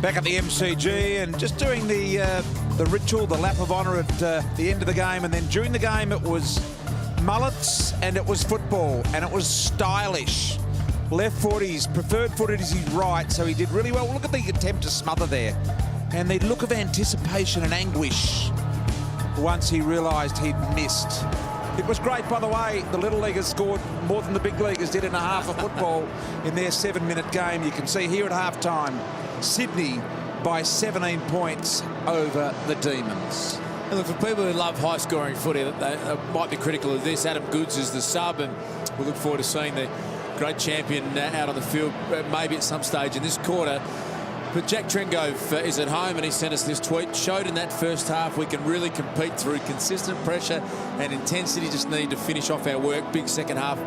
Back at the MCG and just doing the ritual, the lap of honour at the end of the game, and then during the game it was mullets and it was football and it was stylish. Left foot, his preferred foot is his right, so he did really well. Look at the attempt to smother there. And the look of anticipation and anguish once he realised he'd missed. It was great, by the way. The little leaguers scored more than the big leaguers did in a half of football in their 7-minute game. You can see here at half-time, Sydney by 17 points over the Demons. And look, for people who love high-scoring footy, they might be critical of this. Adam Goods is the sub, and we look forward to seeing the great champion out on the field, maybe at some stage in this quarter. But Jack Trengove is at home, and he sent us this tweet. Showed in that first half we can really compete through consistent pressure and intensity. Just need to finish off our work. Big second half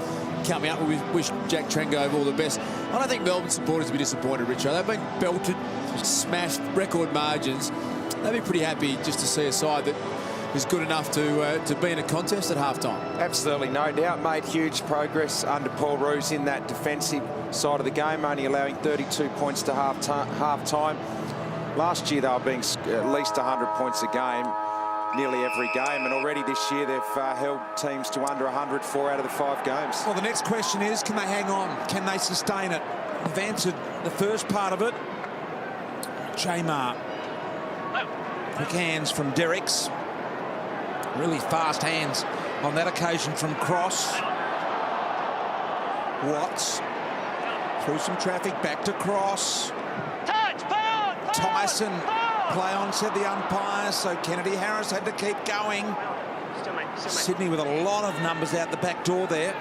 coming up. We wish Jack Trengove all the best. I don't think Melbourne supporters will be disappointed, Richard. They've been belted, smashed, record margins. They'll be pretty happy just to see a side that is good enough to be in a contest at half-time. Absolutely, no doubt. Made huge progress under Paul Roos in that defensive side of the game, only allowing 32 points to half-time. Last year they were being at least 100 points a game, nearly every game, and already this year they've held teams to under 100 4 out of the 5 games. Well, the next question is, can they hang on? Can they sustain it? They've answered the first part of it. Jamar. Quick hands from Derricks. Really fast hands on that occasion from Cross. Watts through some traffic, back to Cross. Tyson, play on, said the umpire, so Kennedy Harris had to keep going. Sydney with a lot of numbers out the back door there.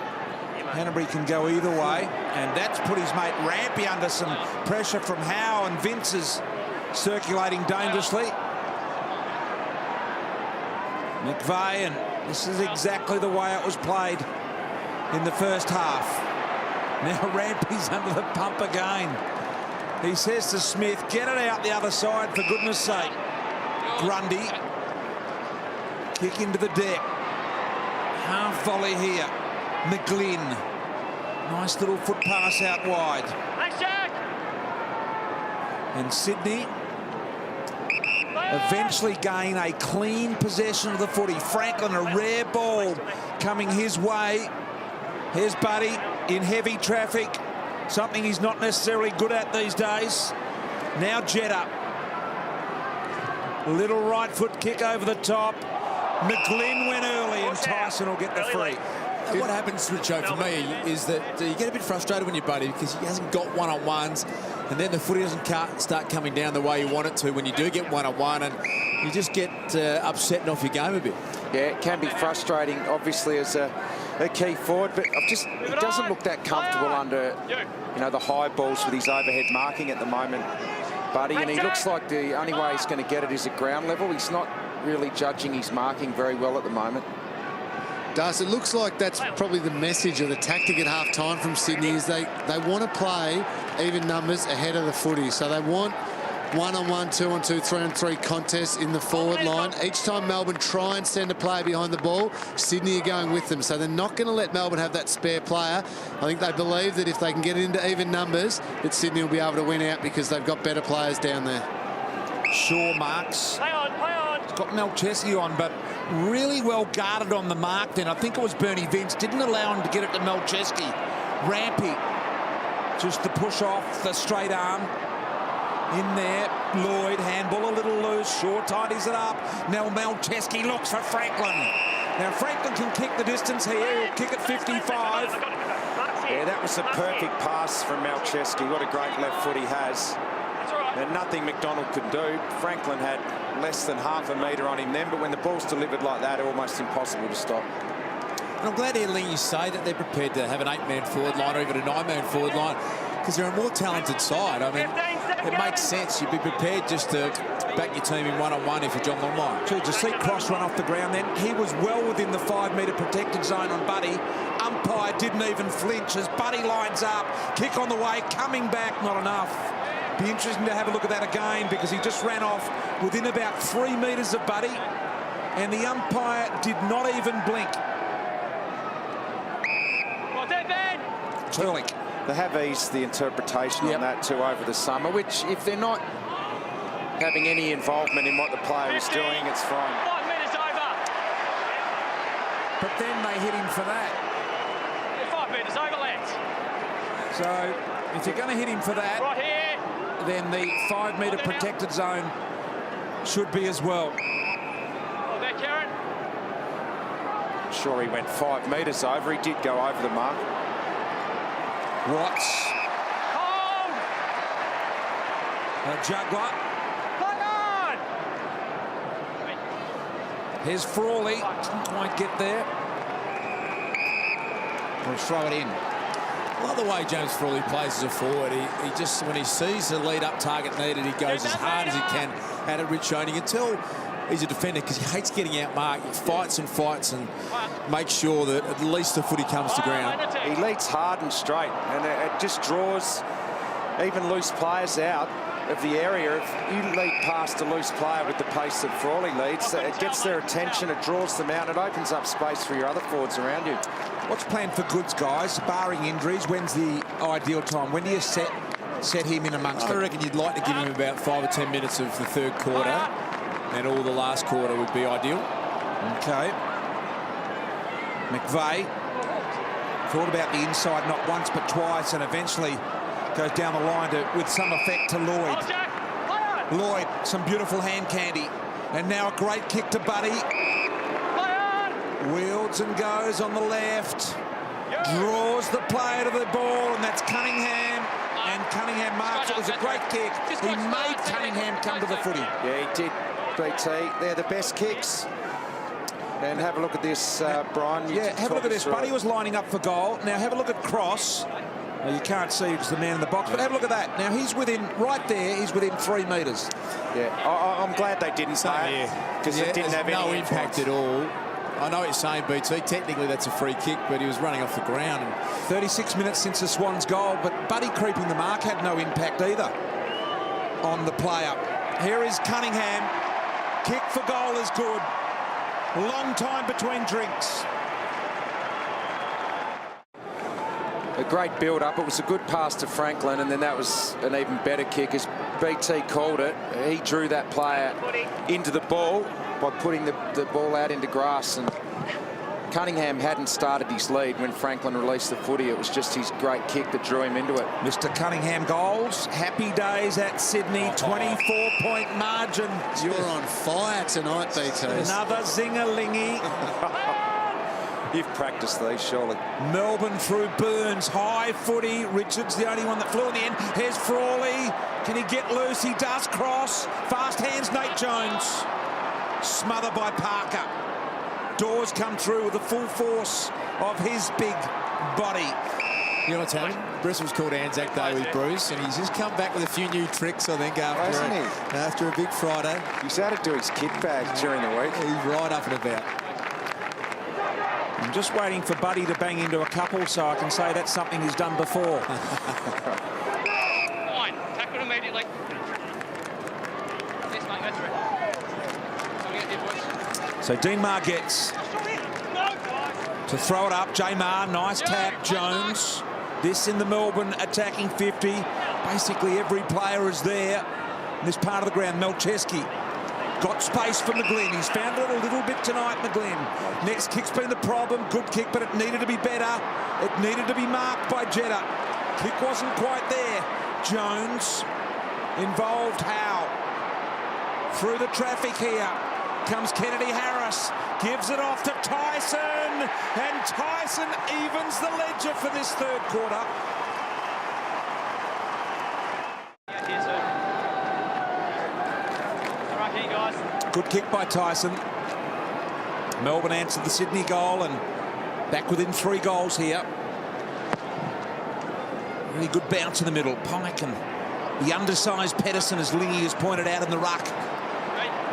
Hanbury can go either way, and that's put his mate Rampy under some pressure from Howe, and Vince is circulating dangerously. McVeigh, and this is exactly the way it was played in the first half. Now Rampy's under the pump again. He says to Smith, get it out the other side for goodness sake. Grundy, kick into the deck. Half volley here. McGlynn, nice little foot pass out wide. And Sydney eventually gain a clean possession of the footy. Franklin, a rare ball coming his way. Here's Buddy in heavy traffic, something he's not necessarily good at these days. Now Jetta. Little right foot kick over the top. McGlynn went early, and Tyson will get the free. And what happens, Richo, for me, is that you get a bit frustrated when you're Buddy because he hasn't got one-on-ones, and then the footy doesn't start coming down the way you want it to when you do get one-on-one, and you just get upset and off your game a bit. Yeah, it can be frustrating, obviously, as a key forward, but he doesn't look that comfortable under, the high balls with his overhead marking at the moment, Buddy, and he looks like the only way he's going to get it is at ground level. He's not really judging his marking very well at the moment. Does it looks like that's probably the message or the tactic at half-time from Sydney is they want to play even numbers ahead of the footy. So they want 1-on-1, 2-on-2, 3-on-3 contests in the forward line. Each time Melbourne try and send a player behind the ball, Sydney are going with them. So they're not going to let Melbourne have that spare player. I think they believe that if they can get it into even numbers, that Sydney will be able to win out because they've got better players down there. Shaw marks. Got Melchesky on, but really well guarded on the mark then. I think it was Bernie Vince. Didn't allow him to get it to Melchesky. Rampy, just the push off, the straight arm. In there, Lloyd, handball a little loose. Shaw tidies it up. Now Melchesky looks for Franklin. Now Franklin can kick the distance here. He'll kick at 55. Yeah, that was a perfect pass from Melchesky. What a great left foot he has. And nothing McDonald could do. Franklin had less than half a metre on him then, but when the ball's delivered like that, almost impossible to stop. And I'm glad, Lee, you say that they're prepared to have an 8-man forward line or even a 9-man forward line because they're a more talented side. I mean, it makes sense. You'd be prepared just to back your team in one-on-one if you're John Longmire. To see Cross run off the ground then, he was well within the 5-metre protected zone on Buddy. Umpire didn't even flinch as Buddy lines up. Kick on the way, coming back, not enough. Be interesting to have a look at that again because he just ran off within about 3 metres of Buddy, and the umpire did not even blink. Turlick. They have eased the interpretation on that too over the summer, which if they're not having any involvement in what the player is doing, it's fine. 5 minutes over. But then they hit him for that. 5 minutes over, lads. So if you're going to hit him for that, Right here. then the 5-metre protected zone should be as well. Oh, there, Karen. Sure, he went 5 metres over. He did go over the mark. Watts. Hold. A juggler. Play on. Here's Frawley. Didn't quite get there. We'll throw it in. I love the way James Frawley plays as a forward. He just, when he sees the lead-up target needed, he goes as hard as he can at it. Rich Owen. You can tell he's a defender because he hates getting outmarked. He fights and fights and makes sure that at least the footy comes to ground. He leads hard and straight, and it just draws even loose players out of the area. If you lead past a loose player with the pace that Frawley leads, it gets their attention, it draws them out, it opens up space for your other forwards around you. What's planned for Goods, guys? Barring injuries, when's the ideal time? When do you set him in amongst I them? reckon you'd like to give him about 5 or 10 minutes of the third quarter, and all the last quarter would be ideal. Okay. McVeigh thought about the inside not once but twice, and eventually goes down the line with some effect to Lloyd. Lloyd, some beautiful hand candy, and now a great kick to Buddy. Wields and goes on the left, draws the player to the ball, and that's Cunningham. And Cunningham marks. It was a great kick. He made Cunningham come to the footy. Yeah, he did, BT. They're the best kicks. And have a look at this, Brian. Yeah, have a look at this. Buddy was lining up for goal. Now have a look at Cross. Well, you can't see because the man in the box, but have a look at that. Now he's within, right there, he's within 3 metres. Yeah, I'm glad they didn't say it, because it didn't have no any impact at all. I know what you're saying, BT. Technically, that's a free kick, but he was running off the ground. And 36 minutes since the Swans' goal, but Buddy creeping the mark had no impact either on the player. Here is Cunningham. Kick for goal is good. Long time between drinks. A great build-up. It was a good pass to Franklin, and then that was an even better kick. As BT called it, he drew that player into the ball by putting the ball out into grass, and Cunningham hadn't started his lead when Franklin released the footy. It was just his great kick that drew him into it. Mr. Cunningham goals. Happy days at Sydney. 24-point margin. You're on fire tonight, BT. Another zinger-lingy. You've practiced these, surely. Melbourne through Burns. High footy. Richards the only one that flew in the end. Here's Frawley. Can he get loose? He does cross. Fast hands, Nate Jones. Smothered by Parker. Dawes come through with the full force of his big body. you know what's happened? Bristol's called Anzac Day with Bruce, and he's just come back with a few new tricks, I think, after a big Friday. He's had to do his kit bag during the week. He's right up and about. I'm just waiting for Buddy to bang into a couple so I can say that's something he's done before. Fine. Tackle immediately. Yes, mate, go through. So we get there, boys. So Dean Marr gets to throw it up. J Marr, nice tap. Jones. This in the Melbourne attacking 50. Basically every player is there in this part of the ground. Melcheski got space for McGlynn. He's found it a little bit tonight, McGlynn. Next kick's been the problem. Good kick, but it needed to be better. It needed to be marked by Jetta. Kick wasn't quite there. Jones involved. Howe through the traffic here. Comes Kennedy Harris. Gives it off to Tyson. And Tyson evens the ledger for this third quarter. Good kick by Tyson. Melbourne answered the Sydney goal and back within 3 goals here. Really good bounce in the middle. Pike and the undersized Pedersen, as Lingy has pointed out in the ruck.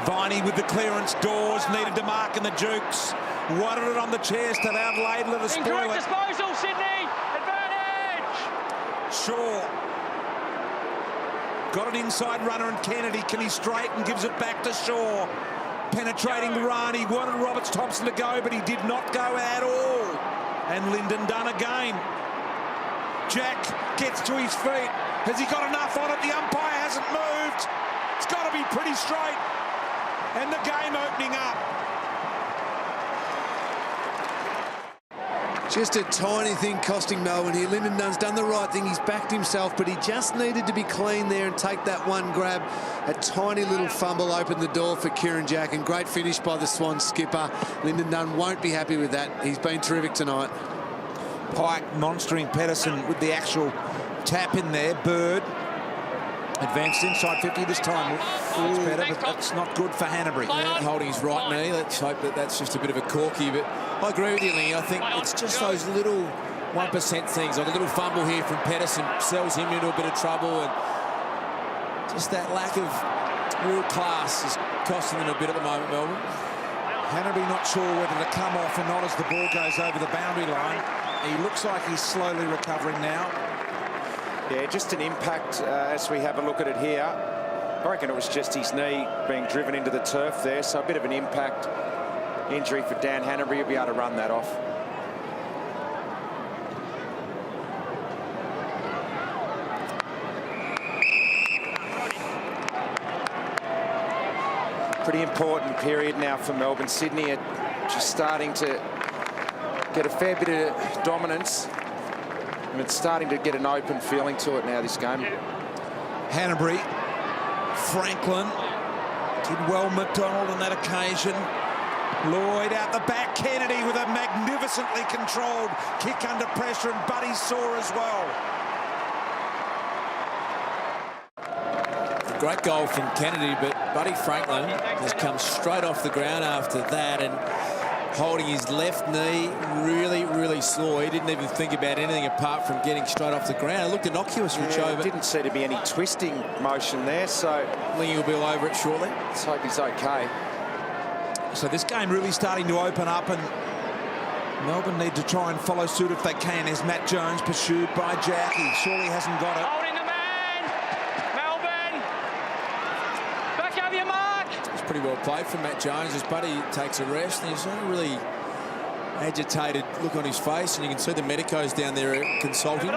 Viney with the clearance. Dawes needed to mark, and the Jukes wanted it on the chest, allowed Laidler to spoil Incorrect it. disposal, Sydney. Advantage. Shaw got an inside runner, and Kennedy, can he straighten? Gives it back to Shaw. Penetrating Rani, wanted Roberts Thompson to go, but he did not go at all. And Lyndon Dunn again. Jack gets to his feet. Has he got enough on it? The umpire hasn't moved. It's got to be pretty straight. And the game opening up. Just a tiny thing costing Melbourne here. Lyndon Dunn's done the right thing. He's backed himself, but he just needed to be clean there and take that one grab. A tiny little fumble opened the door for Kieran Jack, and great finish by the Swans skipper. Lyndon Dunn won't be happy with that. He's been terrific tonight. Pike monstering Pedersen with the actual tap in there. Bird advanced inside 50 this time. It's better, but that's not good for Hanbury. Yeah, holding his right knee. Let's hope that that's just a bit of a corky. But I agree with you, Lee. I think it's just those little 1% things, like a little fumble here from Pedersen sells him into a bit of trouble, and just that lack of real class is costing them a bit at the moment, Melbourne. Hanbury not sure whether to come off or not as the ball goes over the boundary line. He looks like he's slowly recovering now. Yeah, just an impact as we have a look at it here. I reckon it was just his knee being driven into the turf there, so a bit of an impact injury for Dan Hanbury. He'll be able to run that off. Pretty important period now for Melbourne. Sydney are just starting to get a fair bit of dominance. And it's starting to get an open feeling to it now, this game. Hanbury, Franklin, did well McDonald on that occasion. Lloyd out the back, Kennedy with a magnificently controlled kick under pressure, and Buddy saw as well. A great goal from Kennedy, but Buddy Franklin has come straight off the ground after that and holding his left knee really sore. He didn't even think about anything apart from getting straight off the ground. It looked innocuous, Rich, over. Didn't seem to be any twisting motion there, so Lingy will be all over it shortly. let's hope he's okay. So this game really starting to open up, and Melbourne need to try and follow suit if they can. There's Matt Jones pursued by Jack. He surely hasn't got it. Holding the man. Melbourne. Back over your mark. It's pretty well played from Matt Jones as Buddy takes a rest, and he's got a really agitated look on his face, and you can see the medicos down there consulting.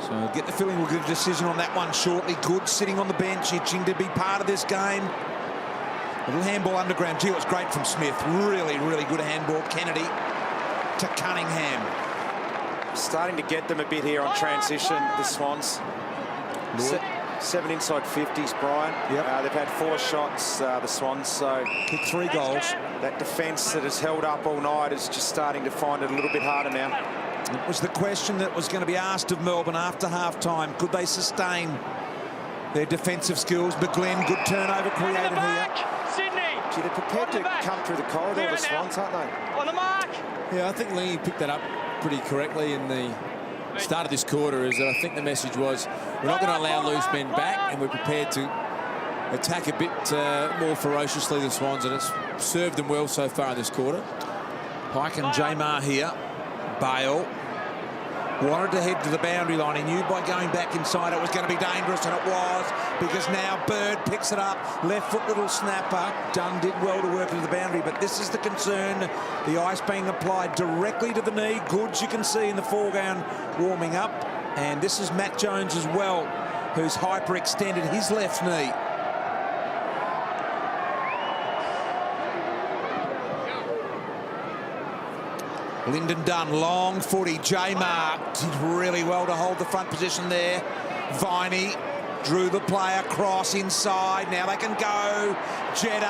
So get the feeling we'll get a decision on that one shortly. Good sitting on the bench, itching to be part of this game. Little handball underground. Gee, it was great from Smith. Really good handball. Kennedy to Cunningham. Starting to get them a bit here on transition, the Swans. 7 inside 50s, Brian. Yep. They've had 4 shots, the Swans, so Kicked 3 goals. that defence that has held up all night is just starting to find it a little bit harder now. It was the question that was going to be asked of Melbourne after half-time. Could they sustain their defensive skills? McGlenn, good turnover created here. Sydney. Gee, they're prepared to come through the corridor, the Swans, aren't they? On the mark. Yeah, I think Lingy picked that up pretty correctly in the start of this quarter. Is that I think the message was we're not going to allow loose men back, and we're prepared to attack a bit more ferociously, the Swans, and it's served them well so far in this quarter. Pike and Jamar here. Bale wanted to head to the boundary line. He knew by going back inside it was going to be dangerous, and it was, because now Bird picks it up. Left foot little snapper. Dunn did well to work to the boundary, but this is the concern. The ice being applied directly to the knee. Goods you can see in the foreground warming up. And this is Matt Jones as well, who's hyperextended his left knee. Lyndon Dunn, long footy. Jamar did really well to hold the front position there. Viney drew the play across inside. Now they can go. Jeddah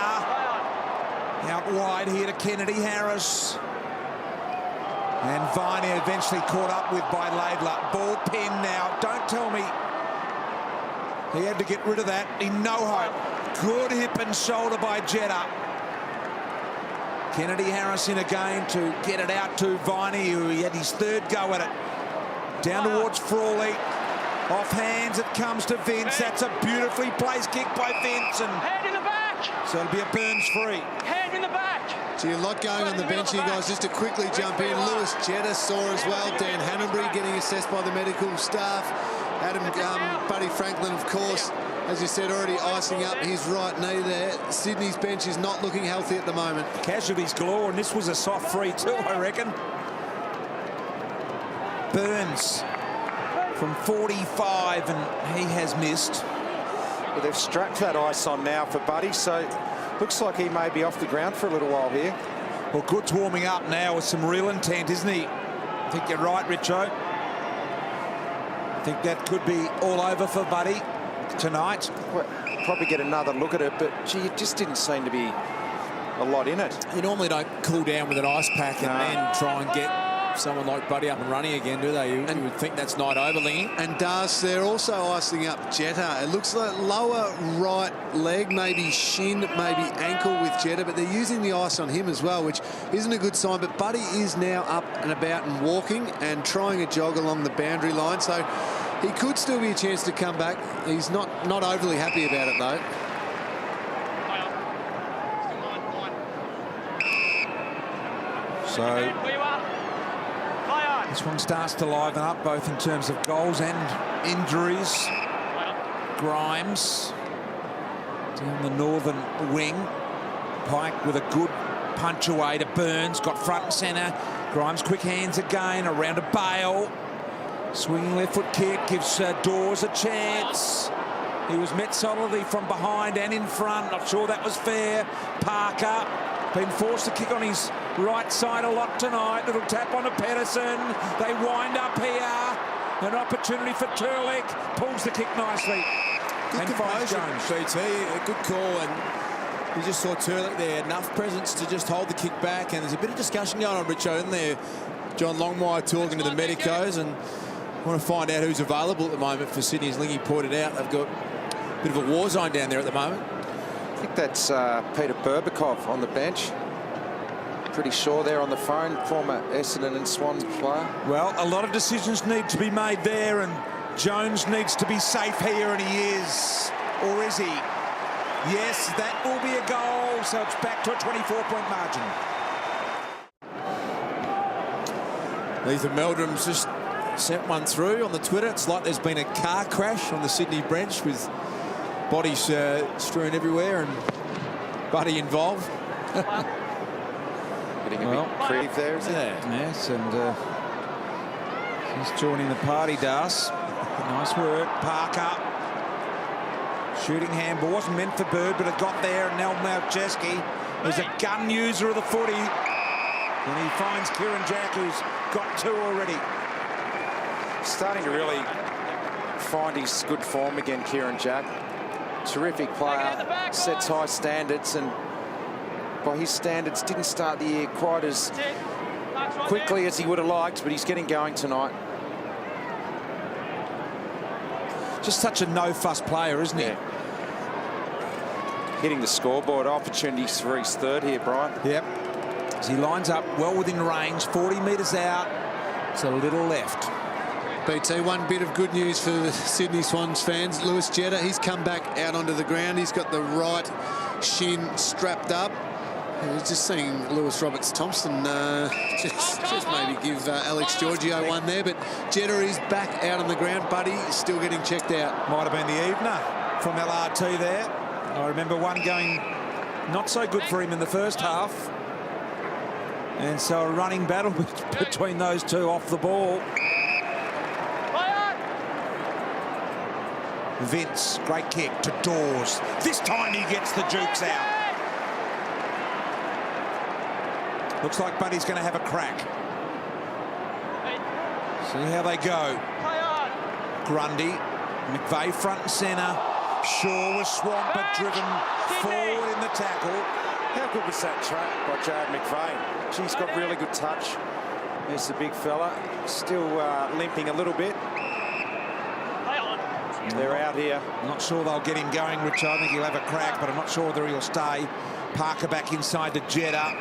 out wide here to Kennedy Harris. And Viney eventually caught up with by Laidler. Ball pin now. Don't tell me he had to get rid of that. In no hope. Good hip and shoulder by Jeddah. Kennedy Harris in again to get it out to Viney, who he had his 3rd go at it. Down towards Frawley. Off hands, it comes to Vince. That's a beautifully placed kick by Vince. And Head in the back. so it'll be a Burns free. Head in the back. Gee, a lot going on the bench here, guys. Just to quickly jump in, Lewis Jeddah saw as well. Dan Hanbury getting assessed by the medical staff. Adam Buddy Franklin, of course, as you said, already icing up his right knee there. Sydney's bench is not looking healthy at the moment. Casualties galore, and this was a soft free too, I reckon. Burns from 45, and he has missed. But they've strapped that ice on now for Buddy, so looks like he may be off the ground for a little while here. Well, Good's warming up now with some real intent, isn't he? I think you're right, Richo. I think that could be all over for Buddy tonight. Well, probably get another look at it, but gee, it just didn't seem to be a lot in it. You normally don't cool down with an ice pack and then try and get someone like Buddy up and running again, do they? You would think that's night over, Lingy. And Das, they're also icing up Jetta. It looks like lower right leg, maybe shin, maybe ankle with Jetta, but they're using the ice on him as well, which isn't a good sign. But Buddy is now up and about and walking and trying a jog along the boundary line, so he could still be a chance to come back. He's not overly happy about it, though. So this one starts to liven up, both in terms of goals and injuries. Grimes down the northern wing. Pike with a good punch away to Burns. Got front and centre. Grimes quick hands again around a Bale. Swinging left foot kick gives Dawes a chance. He was met solidly from behind and in front. Not sure that was fair. Parker been forced to kick on his right side a lot tonight. Little tap on to Pedersen. They wind up here. An opportunity for Turlick. Pulls the kick nicely. Good composure, BT. A good call, and you just saw Turlick there. Enough presence to just hold the kick back, and there's a bit of discussion going on, Richo, isn't there? John Longmire talking to the medicos, and want to find out who's available at the moment for Sydney. As Lingy pointed out, they've got a bit of a war zone down there at the moment. I think that's Peter Berbikov on the bench. Pretty sure they're on the phone, former Essendon and Swans player. Well, a lot of decisions need to be made there, and Jones needs to be safe here, and he is. Or is he? Yes, that will be a goal, so it's back to a 24-point margin. Ethan Meldrum's just sent one through on the Twitter. It's like there's been a car crash on the Sydney bench with bodies strewn everywhere and Buddy involved. Getting a bit creative there, isn't it? Yes, and he's joining the party, Das. Nice work. Parker. Shooting handball. Wasn't meant for Bird, but it got there. And now Malcheski is a gun user of the footy. And he finds Kieran Jack, who's got two already. Starting to really find his good form again, Kieran Jack. Terrific player, sets high standards, and by his standards didn't start the year quite as quickly as he would have liked, but he's getting going tonight. Just such a no-fuss player, isn't he? Yeah. Hitting the scoreboard. Opportunities for his third here, Brian. Yep. As he lines up well within range, 40 metres out. It's a little left. BT, one bit of good news for the Sydney Swans fans. Lewis Jetta, he's come back out onto the ground. He's got the right shin strapped up. I was just seeing Lewis Roberts-Thompson just maybe give Alex Giorgio one there, but Jetta is back out on the ground. Buddy is still getting checked out. Might have been the evener from LRT there. I remember one going not so good for him in the first half. And so a running battle between those two off the ball. Vince, great kick to Dawes. This time he gets the jukes out. Looks like Buddy's going to have a crack. See how they go. Grundy, McVeigh front and centre. Shaw was swamped but driven forward in the tackle. How good was that trap by Jared McVeigh? She's got really good touch. There's the big fella. Still limping a little bit. They're out here. I'm not sure they'll get him going, Rich. I think he'll have a crack, but I'm not sure whether he'll stay. Parker back inside to Jetta.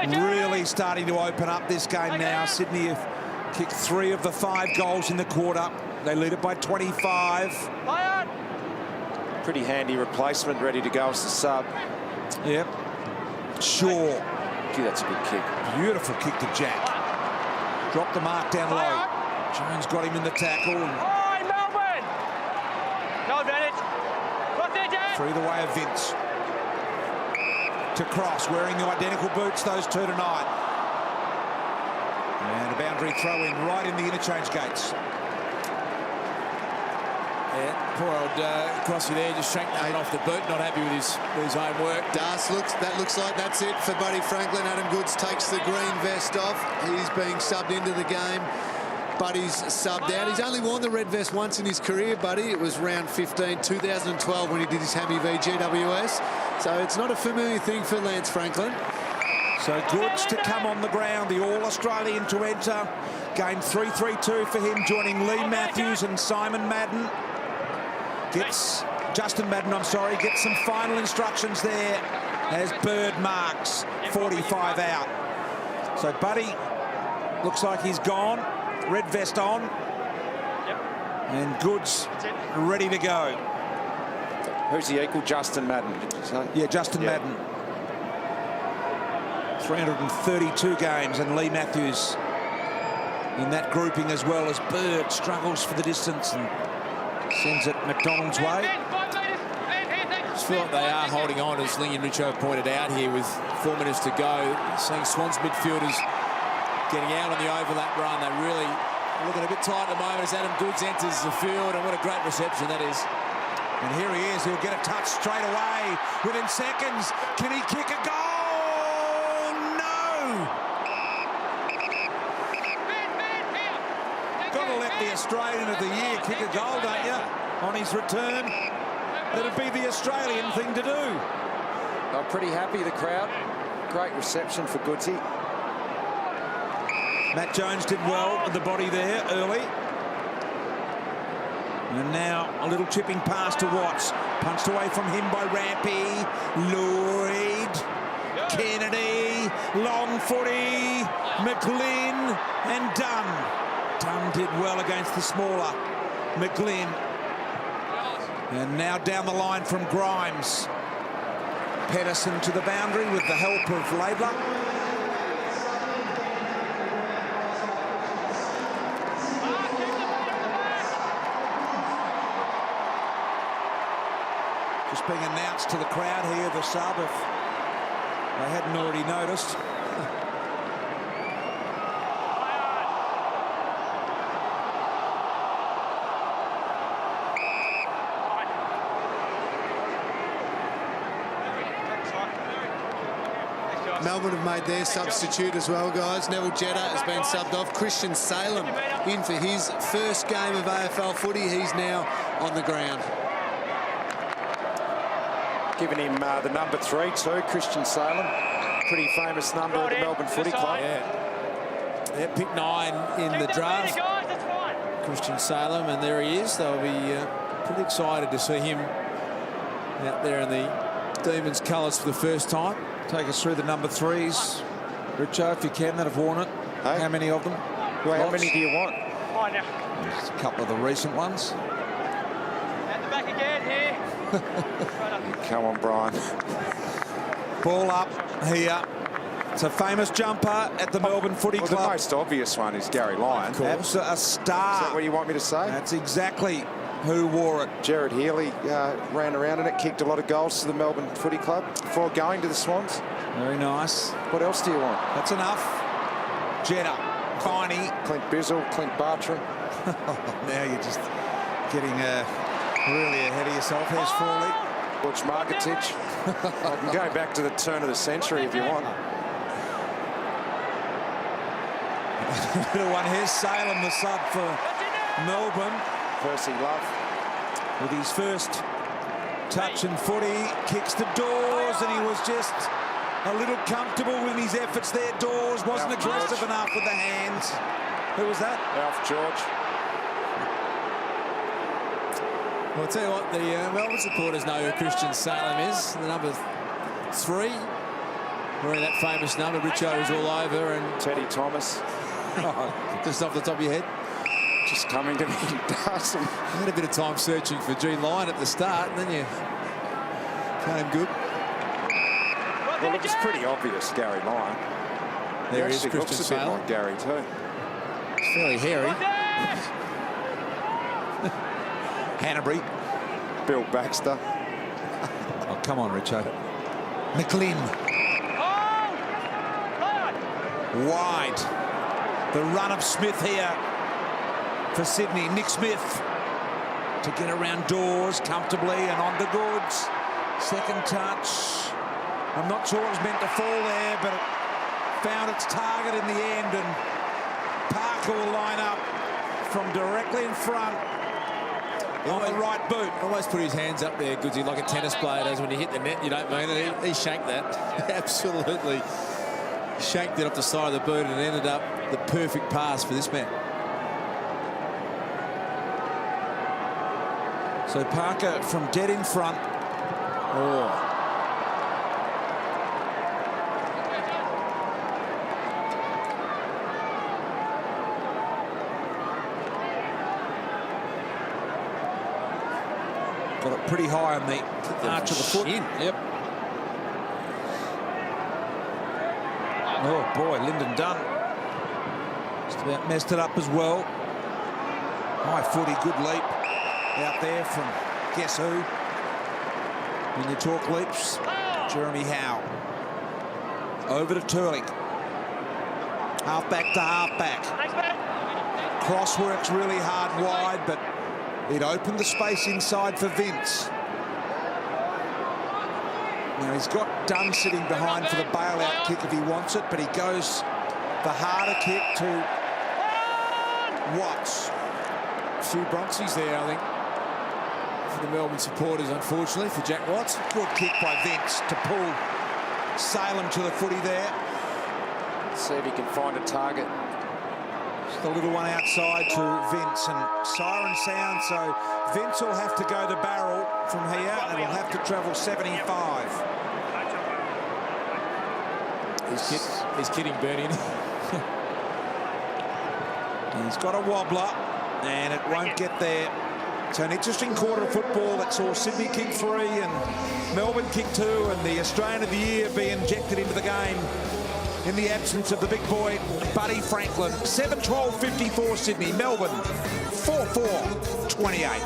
Really starting to open up this game now. Sydney have kicked 3 of the 5 goals in the quarter. They lead it by 25. Pretty handy replacement, ready to go as the sub. Yep. Shaw. Gee, that's a good kick. Beautiful kick to Jack. Dropped the mark down low. Jones got him in the tackle. No advantage. Through the way of Vince. To Cross, wearing the identical boots, those two tonight. And a boundary throw in right in the interchange gates. Yeah, poor old Crossy there, just shanked that one off the boot, not happy with his own work. That looks like that's it for Buddy Franklin. Adam Goods takes the green vest off. He's being subbed into the game. Buddy's subbed out. He's only worn the red vest once in his career, Buddy. It was round 15, 2012, when he did his Hammy v GWS. So it's not a familiar thing for Lance Franklin. So Goods to come on the ground, the All-Australian to enter. Game 3-3-2 for him, joining Lee Matthews and Simon Madden. Justin Madden, I'm sorry, gets some final instructions there as Bird marks 45 out. So Buddy looks like he's gone. Red vest on. And Goods ready to go. Who's the equal? Justin Madden, did you say? Yeah, Justin Madden. 332 games, and Lee Matthews in that grouping, as well as Bird struggles for the distance and sends it McDonald's way. I just feel like they are holding on, as Ling and Richo pointed out here, with 4 minutes to go. Seeing Swans midfielders getting out on the overlap run. They're really looking a bit tight at the moment as Adam Goods enters the field, and what a great reception that is. And here he is. He'll get a touch straight away within seconds. Can he kick a goal? No! Got to let the Australian of the year kick a goal, don't you? On his return. That'd be the Australian thing to do. I'm pretty happy, the crowd. Great reception for Goodsy. Matt Jones did well with the body there early. And now a little chipping pass to Watts. Punched away from him by Rampy. Lloyd. Kennedy. Long footy. McGlynn. And Dunn. Dunn did well against the smaller McGlynn. And now down the line from Grimes. Pedersen to the boundary with the help of Laidler. Just being announced to the crowd here, the sub, if they hadn't already noticed. Melbourne have made their substitute as well, guys. Neville Jetta has been subbed off. Christian Salem in for his first game of AFL footy. He's now on the ground. Giving him the number 3 too, Christian Salem. Pretty famous number at the Melbourne Footy Club. Yeah, pick 9 in the draft. Christian Salem, and there he is. They'll be pretty excited to see him out there in the Demons colours for the first time. Take us through the number 3s, Richo, if you can, that have worn it. Hey. How many of them? Well, how many do you want? Just a couple of the recent ones. At the back again here. Come on, Brian. Ball up here. It's a famous jumper at the Melbourne Footy Well, Club. the most obvious one is Gary Lyon. That's a star. Is that what you want me to say? That's exactly who wore it. Jared Healy ran around in it, kicked a lot of goals to the Melbourne Footy Club before going to the Swans. Very nice. What else do you want? That's enough. Jetta, Viney. Clint Bizzle, Clint Bartram. Now you're just getting really ahead of yourself. Here's Frawley. Butch Marketich. I can go back to the turn of the century if you want. Little one. Here's Salem, the sub for Melbourne. Percy Love. With his first touch and footy, kicks to Dawes, and he was just a little comfortable with his efforts there. Dawes wasn't Alf aggressive George. enough with the hands. Who was that? Alf George. Well, I'll tell you what, the Melbourne supporters know who Christian Salem is. The number 3, wearing that famous number. Richo is all over, and Teddy Thomas. just off the top of your head. Just coming to me, Darcy. I had a bit of time searching for G Line at the start, and then you came good. Well, it was pretty obvious, Gary Lyon. There he is, He Christian looks a bit Salem. like Gary too. It's fairly hairy. Hanbury. Bill Baxter. Oh, come on, Richo. McLean. Wide. The run of Smith here for Sydney. Nick Smith. to get around doors comfortably and on to Goods. Second touch. I'm not sure it was meant to fall there, but it found its target in the end, and Parker will line up from directly in front on the right boot. Almost put his hands up there, Goodsy, like a tennis player does when you hit the net. You don't mean it. He shanked that. Absolutely shanked it off the side of the boot, and it ended up the perfect pass for this man. So Parker from dead in front. Oh. Got it pretty high on the arch of the foot. Yep. Oh boy, Lyndon Dunn just about messed it up as well. High footy, good leap out there from guess who? When you talk leaps, Jeremy Howe. Over to Turlick. Halfback to halfback. Cross works really hard wide, but it opened the space inside for Vince. Now he's got Dunn sitting behind for the bailout kick if he wants it, but he goes the harder kick to Watts. A few Bronxies there, I think, for the Melbourne supporters, unfortunately, for Jack Watts. Good kick by Vince to pull Salem to the footy there. Let's see if he can find a target. Just a little one outside to Vince, and siren sound, so Vince will have to go the barrel from here, and he'll have to travel 75. He's kidding, Bernie. He's got a wobbler, and it won't get there. So an interesting quarter of football that saw Sydney kick 3 and Melbourne kick 2, and the Australian of the Year be injected into the game in the absence of the big boy, Buddy Franklin. 7-12-54 Sydney. Melbourne 4-4-28.